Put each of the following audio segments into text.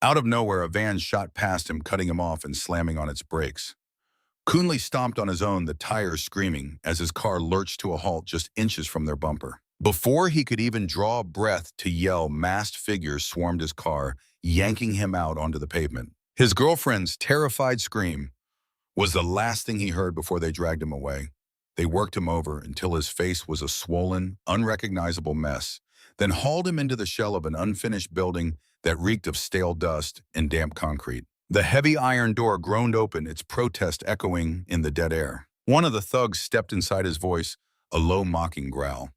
Out of nowhere, a van shot past him, cutting him off and slamming on its brakes. Kunle stomped on his own, the tires screaming, as his car lurched to a halt just inches from their bumper. Before he could even draw a breath to yell, masked figures swarmed his car, yanking him out onto the pavement. His girlfriend's terrified scream was the last thing he heard before they dragged him away. They worked him over until his face was a swollen, unrecognizable mess, then hauled him into the shell of an unfinished building that reeked of stale dust and damp concrete. The heavy iron door groaned open, its protest echoing in the dead air. One of the thugs stepped inside, his voice a low, mocking growl.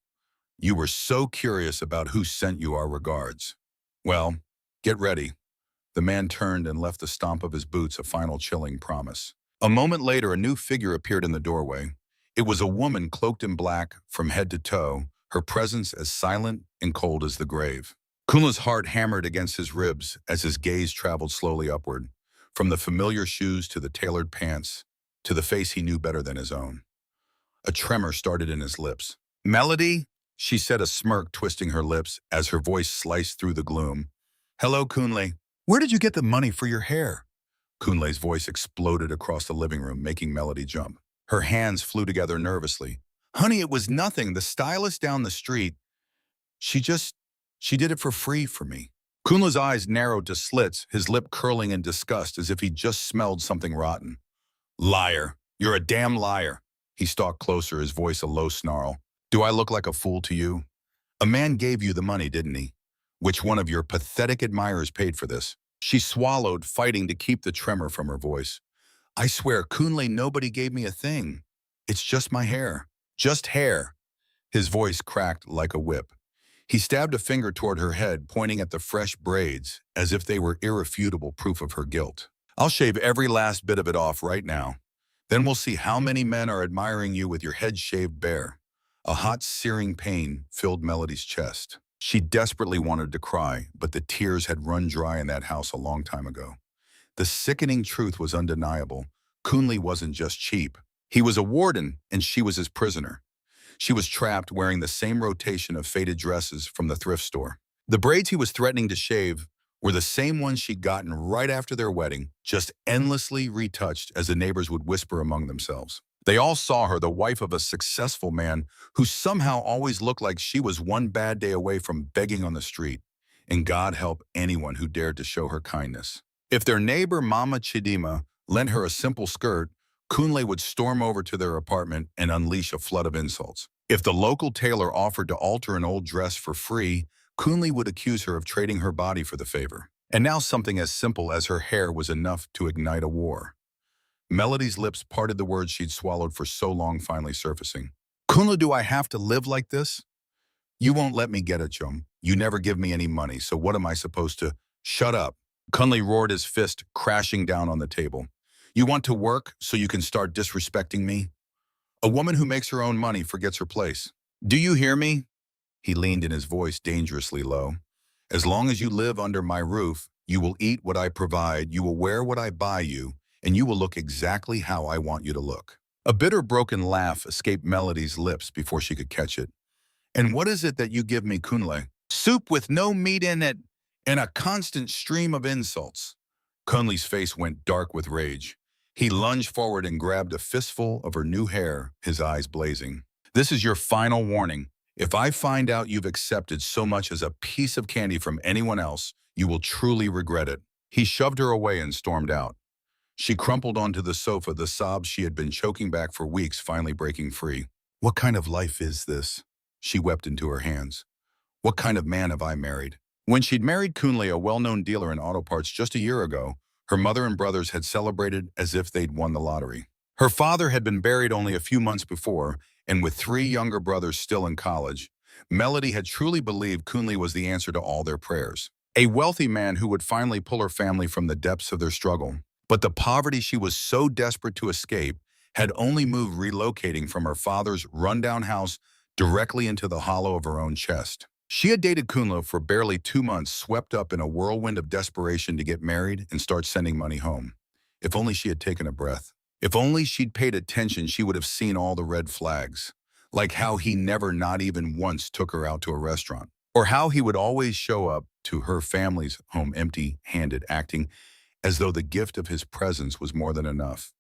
"You were so curious about who sent you our regards. Well, get ready." The man turned and left the stomp of his boots a final chilling promise. A moment later, a new figure appeared in the doorway. It was a woman cloaked in black from head to toe, her presence as silent and cold as the grave. Kunle's heart hammered against his ribs as his gaze traveled slowly upward, from the familiar shoes to the tailored pants, to the face he knew better than his own. A tremor started in his lips. "Melody?" she said, a smirk twisting her lips as her voice sliced through the gloom. "Hello, Kunle. Where did you get the money for your hair?" Kunle's voice exploded across the living room, making Melody jump. Her hands flew together nervously. "Honey, it was nothing. The stylist down the street. She did it for free for me." Kunle's eyes narrowed to slits, his lip curling in disgust as if he just smelled something rotten. "Liar. You're a damn liar." He stalked closer, his voice a low snarl. "Do I look like a fool to you? A man gave you the money, didn't he? Which one of your pathetic admirers paid for this?" She swallowed, fighting to keep the tremor from her voice. "I swear, Kunle, nobody gave me a thing. It's just my hair. Just hair." His voice cracked like a whip. He stabbed a finger toward her head, pointing at the fresh braids, as if they were irrefutable proof of her guilt. "I'll shave every last bit of it off right now. Then we'll see how many men are admiring you with your head shaved bare." A hot, searing pain filled Melody's chest. She desperately wanted to cry, but the tears had run dry in that house a long time ago. The sickening truth was undeniable. Kunle wasn't just cheap. He was a warden, and she was his prisoner. She was trapped wearing the same rotation of faded dresses from the thrift store. The braids he was threatening to shave were the same ones she'd gotten right after their wedding, just endlessly retouched as the neighbors would whisper among themselves. They all saw her, the wife of a successful man who somehow always looked like she was one bad day away from begging on the street. And God help anyone who dared to show her kindness. If their neighbor Mama Chidima lent her a simple skirt, Kunle would storm over to their apartment and unleash a flood of insults. If the local tailor offered to alter an old dress for free, Kunle would accuse her of trading her body for the favor. And now something as simple as her hair was enough to ignite a war. Melody's lips parted, the words she'd swallowed for so long finally surfacing. "Kunle, do I have to live like this? You won't let me get it, chum. You never give me any money, so what am I supposed to—" "Shut up." Kunle roared, his fist crashing down on the table. "You want to work so you can start disrespecting me? A woman who makes her own money forgets her place. Do you hear me?" He leaned in, his voice dangerously low. "As long as you live under my roof, you will eat what I provide, you will wear what I buy you, and you will look exactly how I want you to look." A bitter, broken laugh escaped Melody's lips before she could catch it. "And what is it that you give me, Kunle? Soup with no meat in it, and a constant stream of insults." Kunle's face went dark with rage. He lunged forward and grabbed a fistful of her new hair, his eyes blazing. "This is your final warning. If I find out you've accepted so much as a piece of candy from anyone else, you will truly regret it." He shoved her away and stormed out. She crumpled onto the sofa, the sobs she had been choking back for weeks finally breaking free. "What kind of life is this?" She wept into her hands. "What kind of man have I married?" When she'd married Kunle, a well-known dealer in auto parts, just a year ago, her mother and brothers had celebrated as if they'd won the lottery. Her father had been buried only a few months before, and with 3 younger brothers still in college, Melody had truly believed Kunle was the answer to all their prayers. A wealthy man who would finally pull her family from the depths of their struggle. But the poverty she was so desperate to escape had only moved relocating from her father's rundown house directly into the hollow of her own chest. She had dated Kunle for barely 2 months, swept up in a whirlwind of desperation to get married and start sending money home. If only she had taken a breath. If only she'd paid attention, she would have seen all the red flags. Like how he never, not even once, took her out to a restaurant. Or how he would always show up to her family's home empty-handed, acting as though the gift of his presence was more than enough.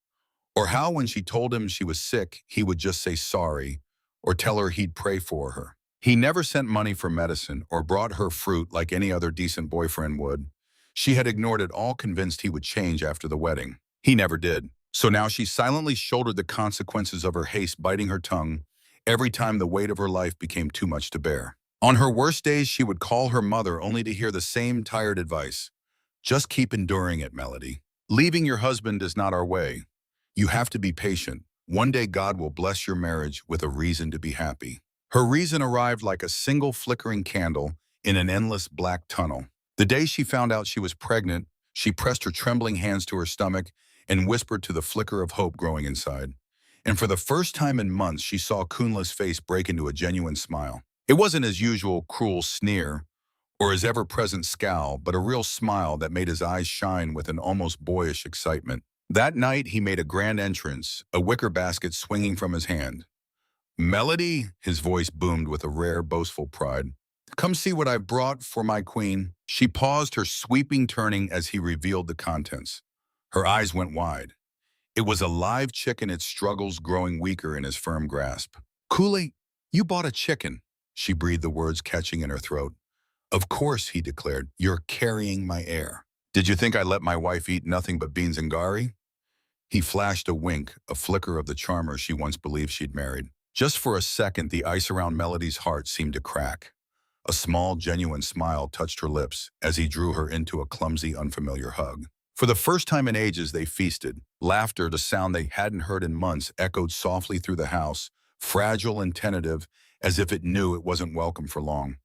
Or how when she told him she was sick, he would just say sorry or tell her he'd pray for her. He never sent money for medicine or brought her fruit like any other decent boyfriend would. She had ignored it all, convinced he would change after the wedding. He never did. So now she silently shouldered the consequences of her haste, biting her tongue every time the weight of her life became too much to bear. On her worst days, she would call her mother only to hear the same tired advice. Just keep enduring it, Melody. Leaving your husband is not our way. You have to be patient. One day God will bless your marriage with a reason to be happy. Her reason arrived like a single flickering candle in an endless black tunnel. The day she found out she was pregnant, she pressed her trembling hands to her stomach and whispered to the flicker of hope growing inside. And for the first time in months, she saw Kunle's face break into a genuine smile. It wasn't his usual cruel sneer or his ever-present scowl, but a real smile that made his eyes shine with an almost boyish excitement. That night, he made a grand entrance, a wicker basket swinging from his hand. "Melody," his voice boomed with a rare, boastful pride. "Come see what I've brought for my queen." She paused, her sweeping turning as he revealed the contents. Her eyes went wide. It was a live chicken, its struggles growing weaker in his firm grasp. "Kunle, you bought a chicken," she breathed, the words catching in her throat. "Of course," he declared. "You're carrying my heir." "Did you think I let my wife eat nothing but beans and gari?" He flashed a wink, a flicker of the charmer she once believed she'd married. Just for a second, the ice around Melody's heart seemed to crack. A small, genuine smile touched her lips as he drew her into a clumsy, unfamiliar hug. For the first time in ages, they feasted. Laughter, the sound they hadn't heard in months, echoed softly through the house, fragile and tentative, as if it knew it wasn't welcome for long.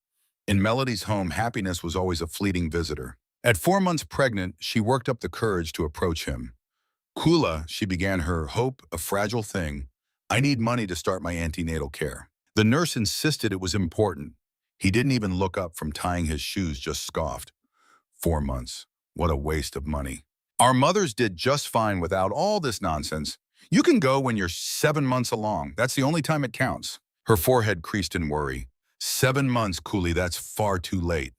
In Melody's home, happiness was always a fleeting visitor. At 4 months pregnant, she worked up the courage to approach him. "Kunle," she began, her hope a fragile thing, "I need money to start my antenatal care." The nurse insisted it was important. He didn't even look up from tying his shoes, just scoffed. 4 months. What a waste of money. "Our mothers did just fine without all this nonsense. You can go when you're 7 months along. That's the only time it counts." Her forehead creased in worry. 7 months, Kunle, that's far too late.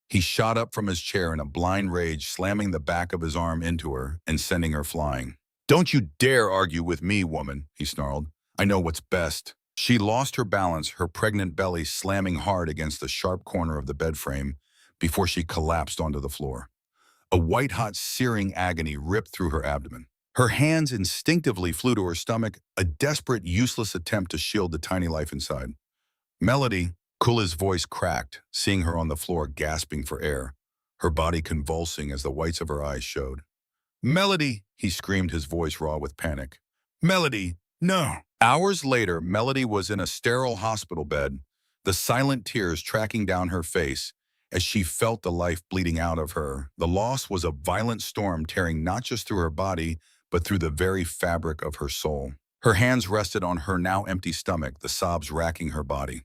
He shot up from his chair in a blind rage, slamming the back of his arm into her and sending her flying. "Don't you dare argue with me, woman," he snarled. "I know what's best." She lost her balance, her pregnant belly slamming hard against the sharp corner of the bed frame before she collapsed onto the floor. A white-hot, searing agony ripped through her abdomen. Her hands instinctively flew to her stomach, a desperate, useless attempt to shield the tiny life inside. "Melody," Kunle's voice cracked, seeing her on the floor gasping for air, her body convulsing as the whites of her eyes showed. "Melody," he screamed, his voice raw with panic. "Melody, no." Hours later, Melody was in a sterile hospital bed, the silent tears tracking down her face as she felt the life bleeding out of her. The loss was a violent storm tearing not just through her body, but through the very fabric of her soul. Her hands rested on her now empty stomach, the sobs racking her body.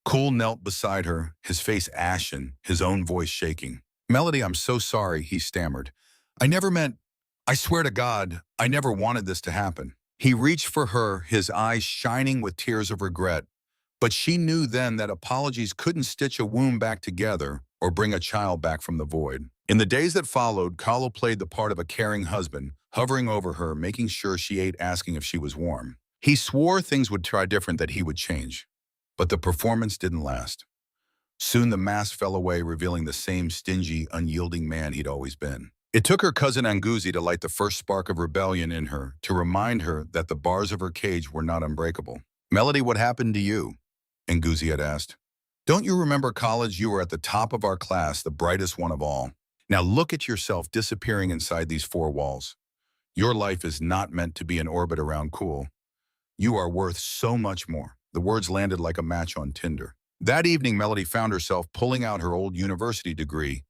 Kunle knelt beside her, his face ashen, his own voice shaking. "Melody, I'm so sorry," he stammered. "I never meant, I swear to God, I never wanted this to happen." He reached for her, his eyes shining with tears of regret. But she knew then that apologies couldn't stitch a wound back together or bring a child back from the void. In the days that followed, Kunle played the part of a caring husband, hovering over her, making sure she ate, asking if she was warm. He swore things would try different, that he would change. But the performance didn't last. Soon the mask fell away, revealing the same stingy, unyielding man he'd always been. It took her cousin Ngozi to light the first spark of rebellion in her, to remind her that the bars of her cage were not unbreakable. "Melody, what happened to you?" Ngozi had asked. "Don't you remember college? You were at the top of our class, the brightest one of all. Now look at yourself disappearing inside these four walls. Your life is not meant to be in orbit around Kunle. You are worth so much more." The words landed like a match on tinder. That evening, Melody found herself pulling out her old university degree,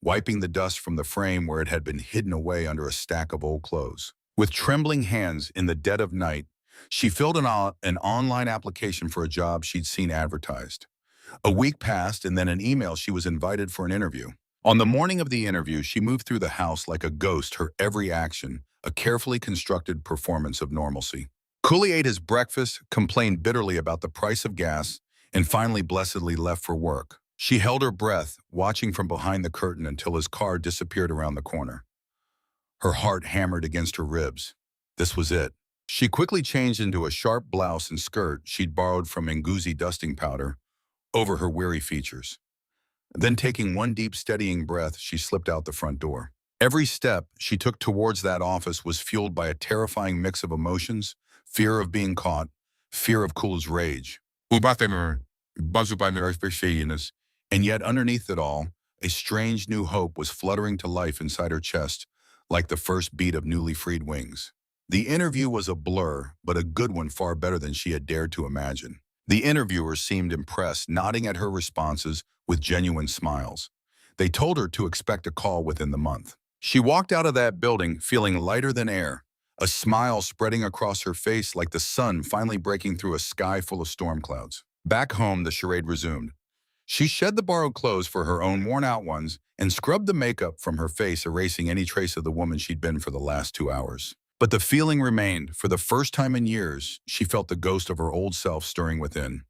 wiping the dust from the frame where it had been hidden away under a stack of old clothes. With trembling hands, in the dead of night, she filled an online application for a job she'd seen advertised. A week passed, and then an email: she was invited for an interview. On the morning of the interview, she moved through the house like a ghost, her every action a carefully constructed performance of normalcy. Kunle ate his breakfast, complained bitterly about the price of gas, and finally blessedly left for work. She held her breath, watching from behind the curtain until his car disappeared around the corner. Her heart hammered against her ribs. This was it. She quickly changed into a sharp blouse and skirt she'd borrowed from Nguzi dusting powder over her weary features. Then taking one deep, steadying breath, she slipped out the front door. Every step she took towards that office was fueled by a terrifying mix of emotions: fear of being caught, fear of Kunle's rage, and yet underneath it all, a strange new hope was fluttering to life inside her chest, like the first beat of newly freed wings. The interview was a blur, but a good one, far better than she had dared to imagine. The interviewers seemed impressed, nodding at her responses with genuine smiles. They told her to expect a call within the month. She walked out of that building feeling lighter than air, a smile spreading across her face like the sun finally breaking through a sky full of storm clouds. Back home, the charade resumed. She shed the borrowed clothes for her own worn-out ones and scrubbed the makeup from her face, erasing any trace of the woman she'd been for the last 2 hours. But the feeling remained. For the first time in years, she felt the ghost of her old self stirring within.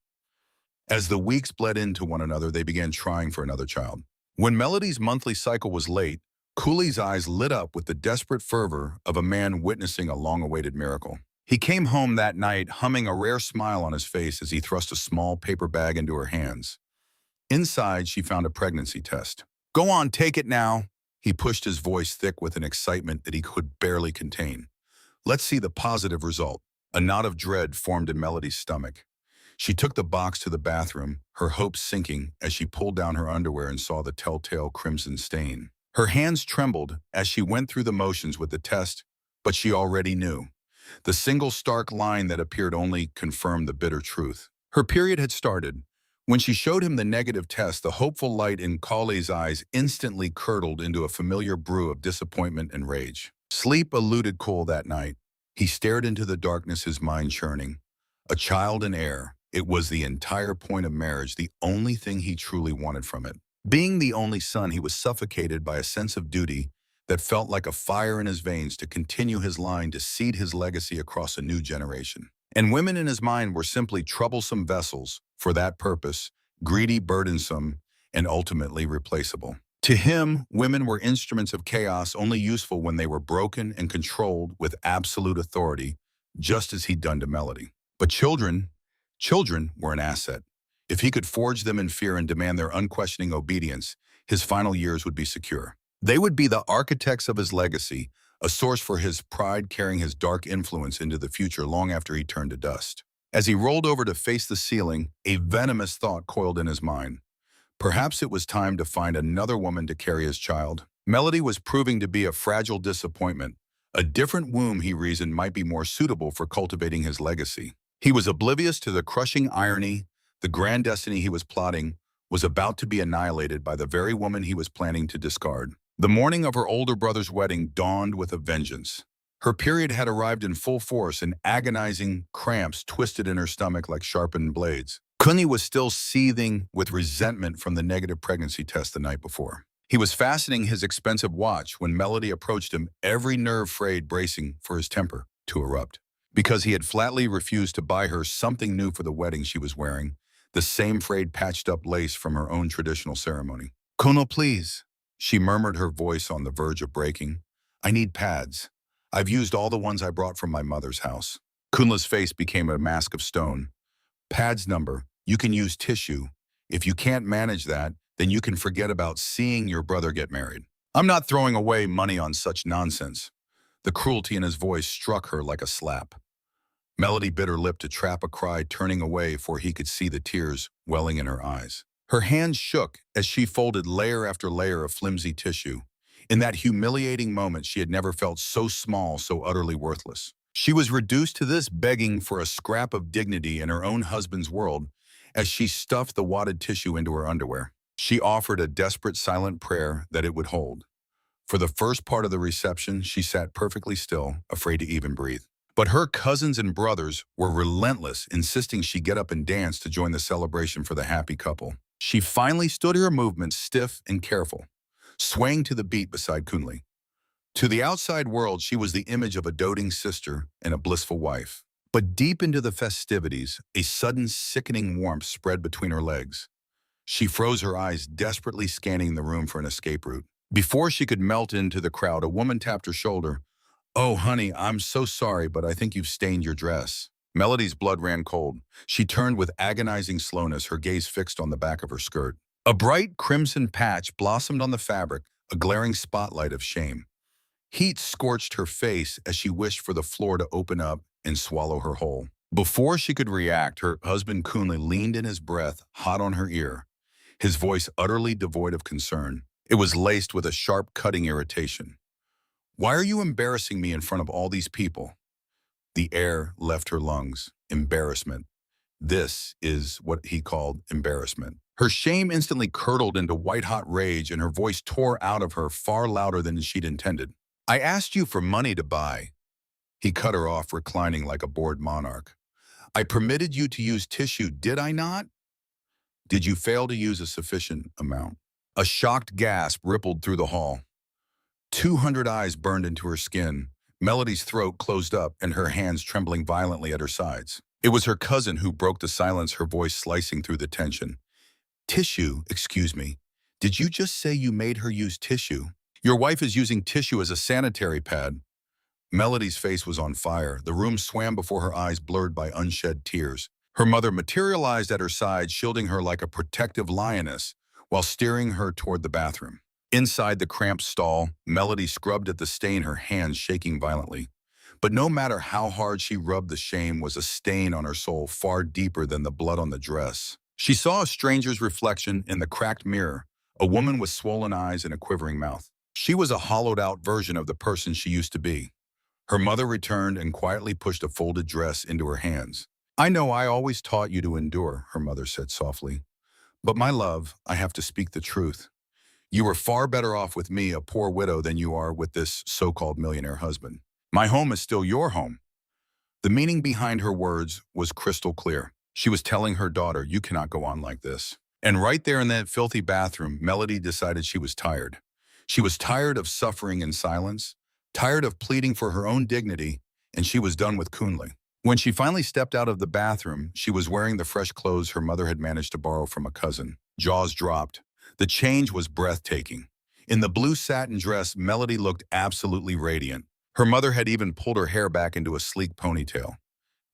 As the weeks bled into one another, they began trying for another child. When Melody's monthly cycle was late, Kunle's eyes lit up with the desperate fervor of a man witnessing a long-awaited miracle. He came home that night, humming, a rare smile on his face as he thrust a small paper bag into her hands. Inside, she found a pregnancy test. "Go on, take it now." He pushed, his voice thick with an excitement that he could barely contain. "Let's see the positive result." A knot of dread formed in Melody's stomach. She took the box to the bathroom, her hopes sinking as she pulled down her underwear and saw the telltale crimson stain. Her hands trembled as she went through the motions with the test, but she already knew. The single stark line that appeared only confirmed the bitter truth. Her period had started. When she showed him the negative test, the hopeful light in Kunle's eyes instantly curdled into a familiar brew of disappointment and rage. Sleep eluded Kunle that night. He stared into the darkness, his mind churning. A child and heir. It was the entire point of marriage, the only thing he truly wanted from it. Being the only son, he was suffocated by a sense of duty that felt like a fire in his veins to continue his line, to seed his legacy across a new generation. And women in his mind were simply troublesome vessels for that purpose, greedy, burdensome, and ultimately replaceable. To him, women were instruments of chaos, only useful when they were broken and controlled with absolute authority, just as he'd done to Melody. But children were an asset. If he could forge them in fear and demand their unquestioning obedience, his final years would be secure. They would be the architects of his legacy, a source for his pride, carrying his dark influence into the future long after he turned to dust. As he rolled over to face the ceiling, a venomous thought coiled in his mind. Perhaps it was time to find another woman to carry his child. Melody was proving to be a fragile disappointment. A different womb, he reasoned, might be more suitable for cultivating his legacy. He was oblivious to the crushing irony. The grand destiny he was plotting was about to be annihilated by the very woman he was planning to discard. The morning of her older brother's wedding dawned with a vengeance. Her period had arrived in full force, and agonizing cramps twisted in her stomach like sharpened blades. Kunle was still seething with resentment from the negative pregnancy test the night before. He was fastening his expensive watch when Melody approached him, every nerve frayed, bracing for his temper to erupt. Because he had flatly refused to buy her something new for the wedding she was wearing, the same frayed, patched-up lace from her own traditional ceremony. "Kunle, please," she murmured, her voice on the verge of breaking. "I need pads. I've used all the ones I brought from my mother's house." Kunle's face became a mask of stone. "Pads number, you can use tissue. If you can't manage that, then you can forget about seeing your brother get married. I'm not throwing away money on such nonsense." The cruelty in his voice struck her like a slap. Melody bit her lip to trap a cry, turning away, for he could see the tears welling in her eyes. Her hands shook as she folded layer after layer of flimsy tissue. In that humiliating moment, she had never felt so small, so utterly worthless. She was reduced to this, begging for a scrap of dignity in her own husband's world. As she stuffed the wadded tissue into her underwear, she offered a desperate, silent prayer that it would hold. For the first part of the reception, she sat perfectly still, afraid to even breathe. But her cousins and brothers were relentless, insisting she get up and dance to join the celebration for the happy couple. She finally stood her movements stiff and careful, swaying to the beat beside Kunle. To the outside world, she was the image of a doting sister and a blissful wife. But deep into the festivities, a sudden sickening warmth spread between her legs. She froze her eyes, desperately scanning the room for an escape route. Before she could melt into the crowd, a woman tapped her shoulder. "Oh, honey, I'm so sorry, but I think you've stained your dress." Melody's blood ran cold. She turned with agonizing slowness, her gaze fixed on the back of her skirt. A bright crimson patch blossomed on the fabric, a glaring spotlight of shame. Heat scorched her face as she wished for the floor to open up and swallow her whole. Before she could react, her husband Kunle leaned in, his breath hot on her ear, his voice utterly devoid of concern. It was laced with a sharp, cutting irritation. "Why are you embarrassing me in front of all these people?" The air left her lungs. Embarrassment. This is what he called embarrassment. Her shame instantly curdled into white-hot rage, and her voice tore out of her far louder than she'd intended. "I asked you for money to buy." He cut her off, reclining like a bored monarch. "I permitted you to use tissue, did I not? Did you fail to use a sufficient amount?" A shocked gasp rippled through the hall. 200 eyes burned into her skin. Melody's throat closed up and her hands trembling violently at her sides. It was her cousin who broke the silence, her voice slicing through the tension. "Tissue, excuse me. Did you just say you made her use tissue? Your wife is using tissue as a sanitary pad." Melody's face was on fire. The room swam before her eyes, blurred by unshed tears. Her mother materialized at her side, shielding her like a protective lioness, while steering her toward the bathroom. Inside the cramped stall, Melody scrubbed at the stain, her hands shaking violently. But no matter how hard she rubbed, the shame was a stain on her soul far deeper than the blood on the dress. She saw a stranger's reflection in the cracked mirror, a woman with swollen eyes and a quivering mouth. She was a hollowed-out version of the person she used to be. Her mother returned and quietly pushed a folded dress into her hands. "I know I always taught you to endure," her mother said softly. "But my love, I have to speak the truth. You are far better off with me, a poor widow, than you are with this so-called millionaire husband. My home is still your home." The meaning behind her words was crystal clear. She was telling her daughter, "You cannot go on like this." And right there in that filthy bathroom, Melody decided she was tired. She was tired of suffering in silence, tired of pleading for her own dignity, and she was done with Kunle. When she finally stepped out of the bathroom, she was wearing the fresh clothes her mother had managed to borrow from a cousin. Jaws dropped. The change was breathtaking. In the blue satin dress, Melody looked absolutely radiant. Her mother had even pulled her hair back into a sleek ponytail.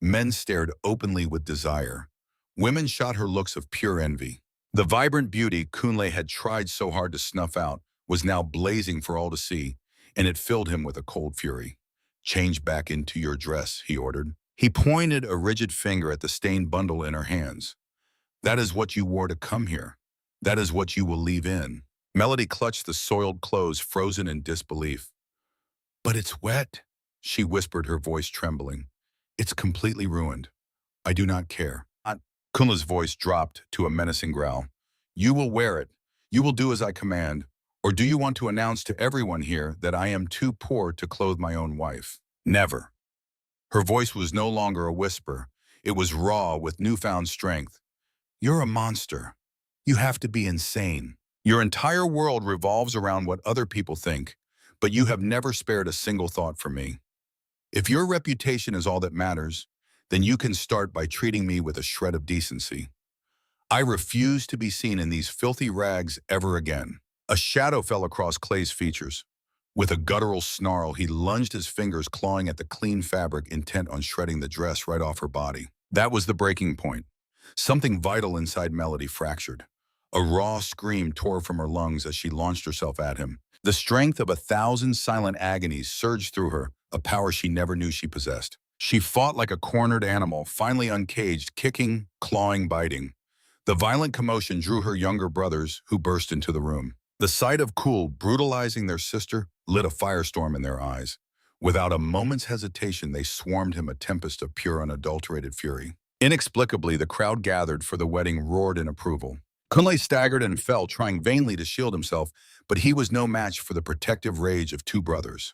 Men stared openly with desire. Women shot her looks of pure envy. The vibrant beauty Kunle had tried so hard to snuff out was now blazing for all to see, and it filled him with a cold fury. "Change back into your dress," he ordered. He pointed a rigid finger at the stained bundle in her hands. "That is what you wore to come here. That is what you will leave in." Melody clutched the soiled clothes, frozen in disbelief. "But it's wet," she whispered, her voice trembling. "It's completely ruined. I do not care." Kunle's voice dropped to a menacing growl. "You will wear it. You will do as I command. Or do you want to announce to everyone here that I am too poor to clothe my own wife?" "Never." Her voice was no longer a whisper. It was raw with newfound strength. "You're a monster. You have to be insane. Your entire world revolves around what other people think, but you have never spared a single thought for me. If your reputation is all that matters, then you can start by treating me with a shred of decency. I refuse to be seen in these filthy rags ever again." A shadow fell across Clay's features. With a guttural snarl, he lunged, his fingers clawing at the clean fabric, intent on shredding the dress right off her body. That was the breaking point. Something vital inside Melody fractured. A raw scream tore from her lungs as she launched herself at him. The strength of 1,000 silent agonies surged through her, a power she never knew she possessed. She fought like a cornered animal, finally uncaged, kicking, clawing, biting. The violent commotion drew her younger brothers, who burst into the room. The sight of Kunle brutalizing their sister lit a firestorm in their eyes. Without a moment's hesitation, they swarmed him, a tempest of pure, unadulterated fury. Inexplicably, the crowd gathered for the wedding roared in approval. Kunle staggered and fell, trying vainly to shield himself, but he was no match for the protective rage of two brothers.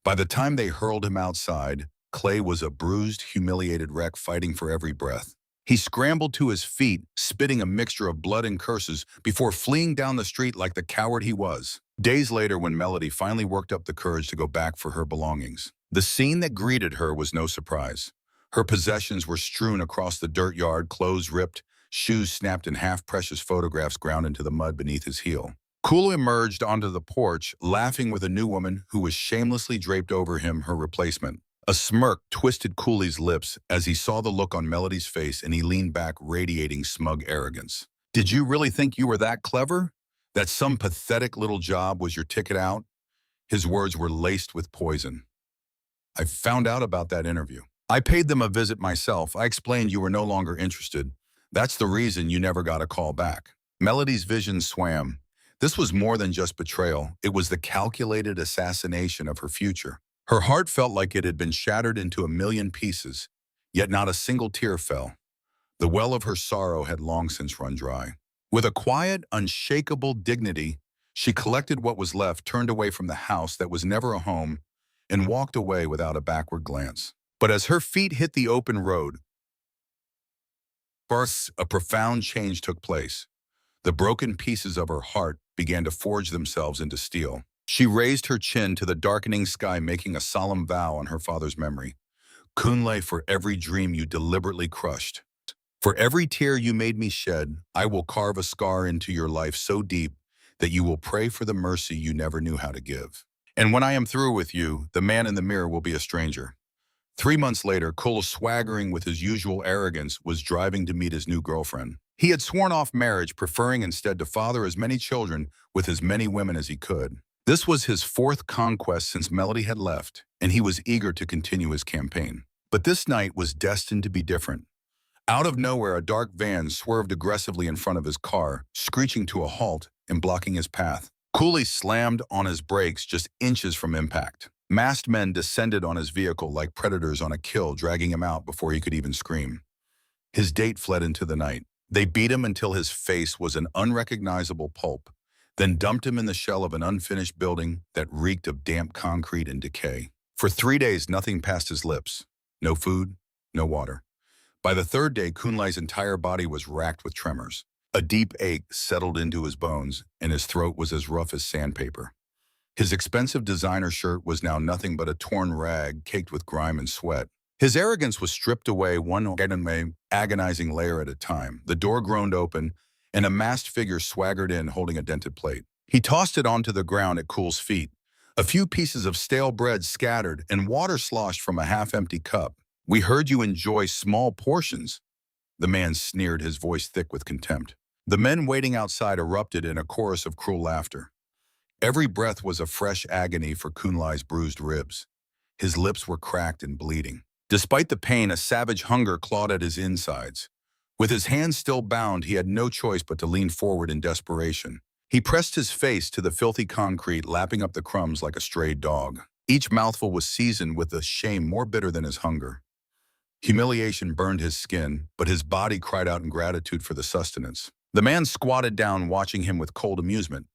By the time they hurled him outside, Clay was a bruised, humiliated wreck, fighting for every breath. He scrambled to his feet, spitting a mixture of blood and curses, before fleeing down the street like the coward he was. Days later, when Melody finally worked up the courage to go back for her belongings, the scene that greeted her was no surprise. Her possessions were strewn across the dirt yard, clothes ripped, shoes snapped in half, precious photographs ground into the mud beneath his heel. Kunle emerged onto the porch, laughing with a new woman who was shamelessly draped over him, her replacement. A smirk twisted Kunle's lips as he saw the look on Melody's face, and he leaned back, radiating smug arrogance. Did you really think you were that clever? That some pathetic little job was your ticket out? His words were laced with poison. I found out about that interview. I paid them a visit myself. I explained you were no longer interested. That's the reason you never got a call back. Melody's vision swam. This was more than just betrayal. It was the calculated assassination of her future. Her heart felt like it had been shattered into a million pieces, yet not a single tear fell. The well of her sorrow had long since run dry. With a quiet, unshakable dignity, she collected what was left, turned away from the house that was never a home, and walked away without a backward glance. But as her feet hit the open road, first, a profound change took place. The broken pieces of her heart began to forge themselves into steel. She raised her chin to the darkening sky, making a solemn vow on her father's memory. Kunle, for every dream you deliberately crushed, for every tear you made me shed, I will carve a scar into your life so deep that you will pray for the mercy you never knew how to give. And when I am through with you, the man in the mirror will be a stranger. 3 months later, Kunle, swaggering with his usual arrogance, was driving to meet his new girlfriend. He had sworn off marriage, preferring instead to father as many children with as many women as he could. This was his 4th conquest since Melody had left, and he was eager to continue his campaign. But this night was destined to be different. Out of nowhere, a dark van swerved aggressively in front of his car, screeching to a halt and blocking his path. Kunle slammed on his brakes just inches from impact. Masked men descended on his vehicle like predators on a kill, dragging him out before he could even scream. His date fled into the night. They beat him until his face was an unrecognizable pulp, then dumped him in the shell of an unfinished building that reeked of damp concrete and decay. For 3 days, nothing passed his lips. No food, no water. By the 3rd day, Kunle's entire body was racked with tremors. A deep ache settled into his bones, and his throat was as rough as sandpaper. His expensive designer shirt was now nothing but a torn rag caked with grime and sweat. His arrogance was stripped away, one agonizing layer at a time. The door groaned open, and a masked figure swaggered in holding a dented plate. He tossed it onto the ground at Kunle's feet. A few pieces of stale bread scattered, and water sloshed from a half-empty cup. We heard you enjoy small portions. The man sneered, his voice thick with contempt. The men waiting outside erupted in a chorus of cruel laughter. Every breath was a fresh agony for Kunle's bruised ribs. His lips were cracked and bleeding. Despite the pain, a savage hunger clawed at his insides. With his hands still bound, he had no choice but to lean forward in desperation. He pressed his face to the filthy concrete, lapping up the crumbs like a strayed dog. Each mouthful was seasoned with a shame more bitter than his hunger. Humiliation burned his skin, but his body cried out in gratitude for the sustenance. The man squatted down, watching him with cold amusement.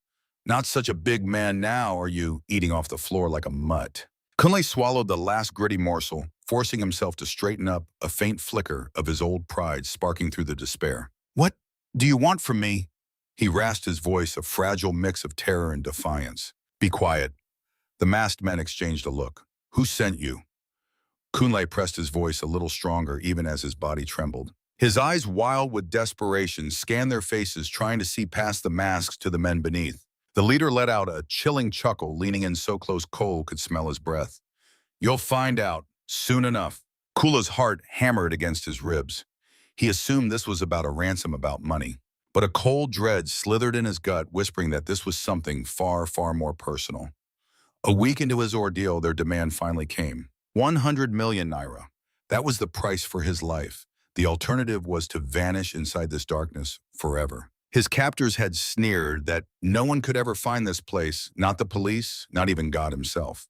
Not such a big man now, are you, eating off the floor like a mutt? Kunle swallowed the last gritty morsel, forcing himself to straighten up, a faint flicker of his old pride sparking through the despair. What do you want from me? He rasped, his voice a fragile mix of terror and defiance. Be quiet. The masked men exchanged a look. Who sent you? Kunle pressed his voice a little stronger even as his body trembled. His eyes, wild with desperation, scanned their faces, trying to see past the masks to the men beneath. The leader let out a chilling chuckle, leaning in so close Kunle could smell his breath. You'll find out, soon enough. Kunle's heart hammered against his ribs. He assumed this was about a ransom, about money. But a cold dread slithered in his gut, whispering that this was something far, far more personal. A week into his ordeal, their demand finally came. 100 million naira. That was the price for his life. The alternative was to vanish inside this darkness forever. His captors had sneered that no one could ever find this place, not the police, not even God himself.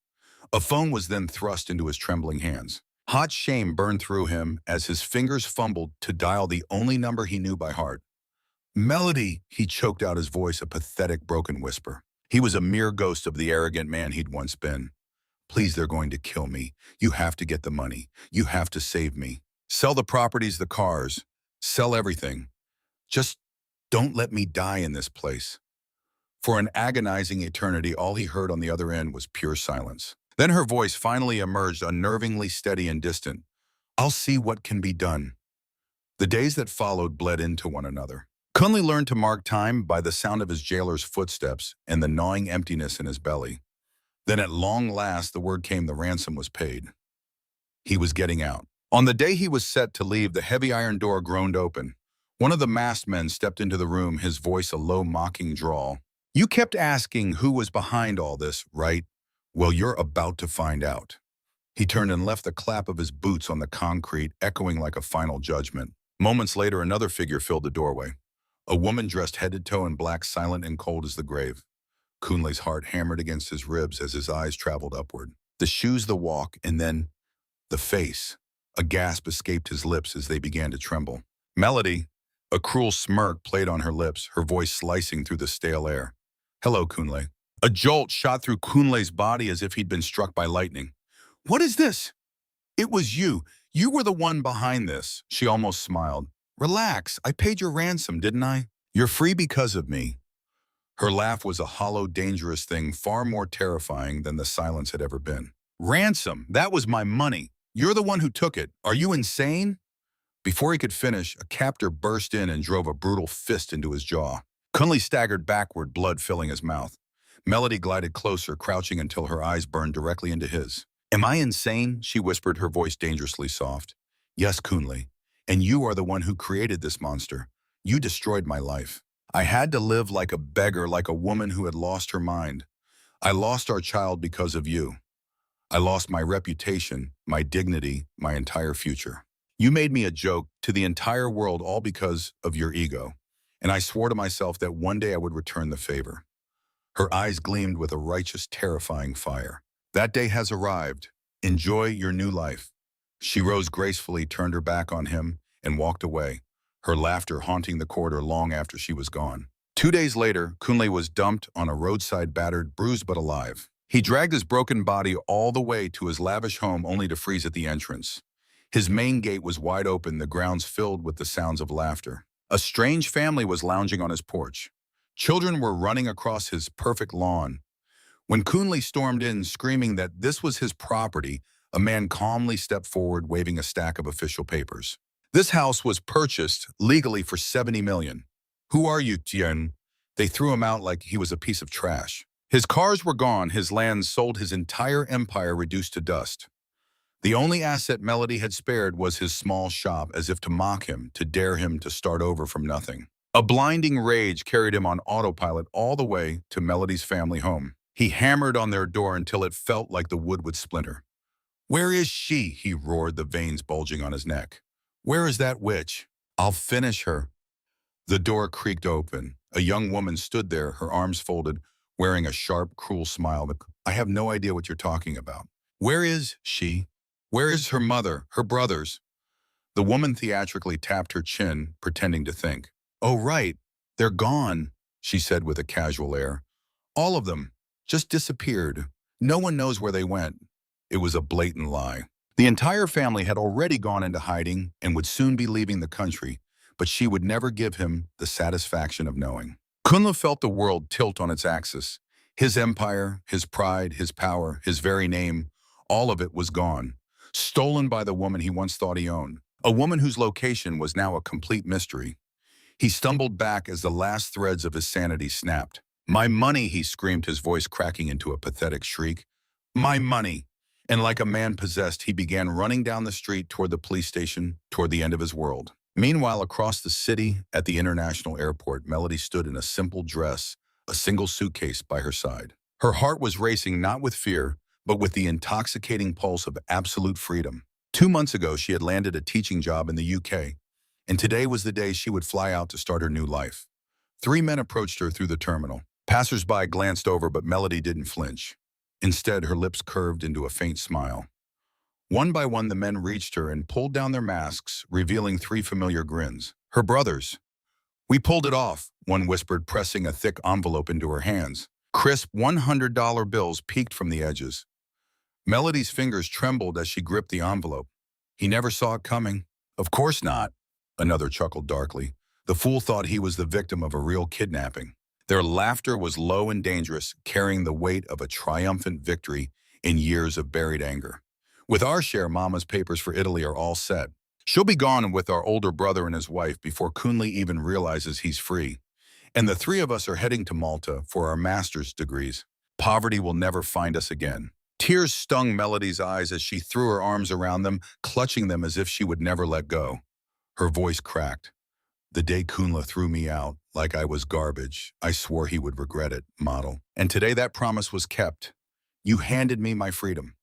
A phone was then thrust into his trembling hands. Hot shame burned through him as his fingers fumbled to dial the only number he knew by heart. Melody, he choked out, his voice a pathetic, broken whisper. He was a mere ghost of the arrogant man he'd once been. Please, they're going to kill me. You have to get the money. You have to save me. Sell the properties, the cars. Sell everything. Just don't let me die in this place. For an agonizing eternity, all he heard on the other end was pure silence. Then her voice finally emerged, unnervingly steady and distant. I'll see what can be done. The days that followed bled into one another. Kunle learned to mark time by the sound of his jailer's footsteps and the gnawing emptiness in his belly. Then at long last the word came the ransom was paid. He was getting out. On the day he was set to leave, the heavy iron door groaned open. One of the masked men stepped into the room, his voice a low, mocking drawl. "You kept asking who was behind all this, right? Well, you're about to find out." He turned and left the clap of his boots on the concrete, echoing like a final judgment. Moments later, another figure filled the doorway. A woman dressed head to toe in black, silent and cold as the grave. Kunle's heart hammered against his ribs as his eyes traveled upward. The shoes, the walk, and then the face. A gasp escaped his lips as they began to tremble. Melody, a cruel smirk played on her lips, her voice slicing through the stale air. "Hello, Kunle." A jolt shot through Kunle's body as if he'd been struck by lightning. "What is this?" "It was you. You were the one behind this," she almost smiled. "Relax, I paid your ransom, didn't I? You're free because of me." Her laugh was a hollow, dangerous thing, far more terrifying than the silence had ever been. "Ransom? That was my money. You're the one who took it. Are you insane?" Before he could finish, a captor burst in and drove a brutal fist into his jaw. Kunle staggered backward, blood filling his mouth. Melody glided closer, crouching until her eyes burned directly into his. "Am I insane?" she whispered, her voice dangerously soft. "Yes, Kunle. And you are the one who created this monster. You destroyed my life. I had to live like a beggar, like a woman who had lost her mind. I lost our child because of you. I lost my reputation, my dignity, my entire future. You made me a joke to the entire world, all because of your ego. And I swore to myself that one day I would return the favor." Her eyes gleamed with a righteous, terrifying fire. "That day has arrived. Enjoy your new life." She rose gracefully, turned her back on him, and walked away, her laughter haunting the corridor long after she was gone. 2 days later, Kunle was dumped on a roadside, battered, bruised but alive. He dragged his broken body all the way to his lavish home only to freeze at the entrance. His main gate was wide open, the grounds filled with the sounds of laughter. A strange family was lounging on his porch. Children were running across his perfect lawn. When Kunle stormed in, screaming that this was his property, a man calmly stepped forward, waving a stack of official papers. "This house was purchased legally for 70 million. Who are you, Tien?" They threw him out like he was a piece of trash. His cars were gone, his lands sold, his entire empire reduced to dust. The only asset Melody had spared was his small shop, as if to mock him, to dare him to start over from nothing. A blinding rage carried him on autopilot all the way to Melody's family home. He hammered on their door until it felt like the wood would splinter. "Where is she?" he roared, the veins bulging on his neck. "Where is that witch? I'll finish her." The door creaked open. A young woman stood there, her arms folded, wearing a sharp, cruel smile. "I have no idea what you're talking about. Where is she? Where is her mother, her brothers?" The woman theatrically tapped her chin, pretending to think. "Oh, right. They're gone," she said with a casual air. "All of them. Just disappeared. No one knows where they went." It was a blatant lie. The entire family had already gone into hiding and would soon be leaving the country, but she would never give him the satisfaction of knowing. Kunle felt the world tilt on its axis. His empire, his pride, his power, his very name, all of it was gone. Stolen by the woman he once thought he owned. A woman whose location was now a complete mystery. He stumbled back as the last threads of his sanity snapped. "My money," he screamed, his voice cracking into a pathetic shriek. "My money." And like a man possessed, he began running down the street toward the police station, toward the end of his world. Meanwhile, across the city, at the international airport, Melody stood in a simple dress, a single suitcase by her side. Her heart was racing not with fear, but with the intoxicating pulse of absolute freedom. 2 months ago, she had landed a teaching job in the UK, and today was the day she would fly out to start her new life. 3 men approached her through the terminal. Passers-by glanced over, but Melody didn't flinch. Instead, her lips curved into a faint smile. One by one, the men reached her and pulled down their masks, revealing 3 familiar grins. Her brothers. "We pulled it off," one whispered, pressing a thick envelope into her hands. Crisp $100 bills peeked from the edges. Melody's fingers trembled as she gripped the envelope. "He never saw it coming." "Of course not," another chuckled darkly. "The fool thought he was the victim of a real kidnapping." Their laughter was low and dangerous, carrying the weight of a triumphant victory in years of buried anger. "With our share, Mama's papers for Italy are all set." She'll be gone with our older brother and his wife before Kunle even realizes he's free. And the three of us are heading to Malta for our master's degrees. Poverty will never find us again. Tears stung Melody's eyes as she threw her arms around them, clutching them as if she would never let go. Her voice cracked. The day Kunle threw me out, like I was garbage, I swore he would regret it, model. And today that promise was kept. You handed me my freedom.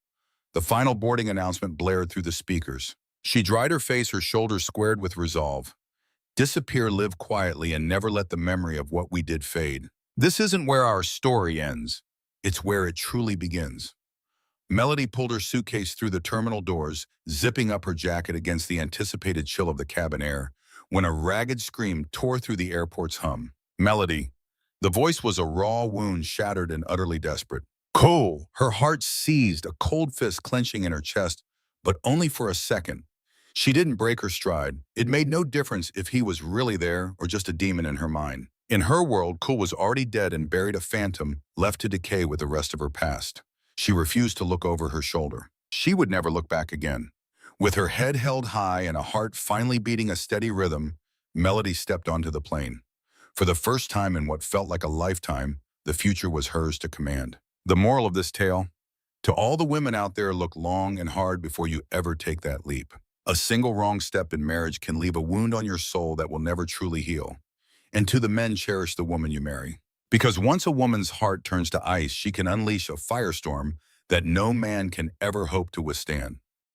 The final boarding announcement blared through the speakers. She dried her face, her shoulders squared with resolve. Disappear, live quietly, and never let the memory of what we did fade. This isn't where our story ends. It's where it truly begins. Melody pulled her suitcase through the terminal doors, zipping up her jacket against the anticipated chill of the cabin air, when a ragged scream tore through the airport's hum. Melody. The voice was a raw wound, shattered and utterly desperate. Cole! Her heart seized, a cold fist clenching in her chest, but only for a second. She didn't break her stride. It made no difference if he was really there or just a demon in her mind. In her world, Cole was already dead and buried, a phantom, left to decay with the rest of her past. She refused to look over her shoulder. She would never look back again. With her head held high and a heart finally beating a steady rhythm, Melody stepped onto the plane. For the first time in what felt like a lifetime, the future was hers to command. The moral of this tale? To all the women out there, look long and hard before you ever take that leap. A single wrong step in marriage can leave a wound on your soul that will never truly heal. And to the men, cherish the woman you marry. Because once a woman's heart turns to ice, she can unleash a firestorm that no man can ever hope to withstand.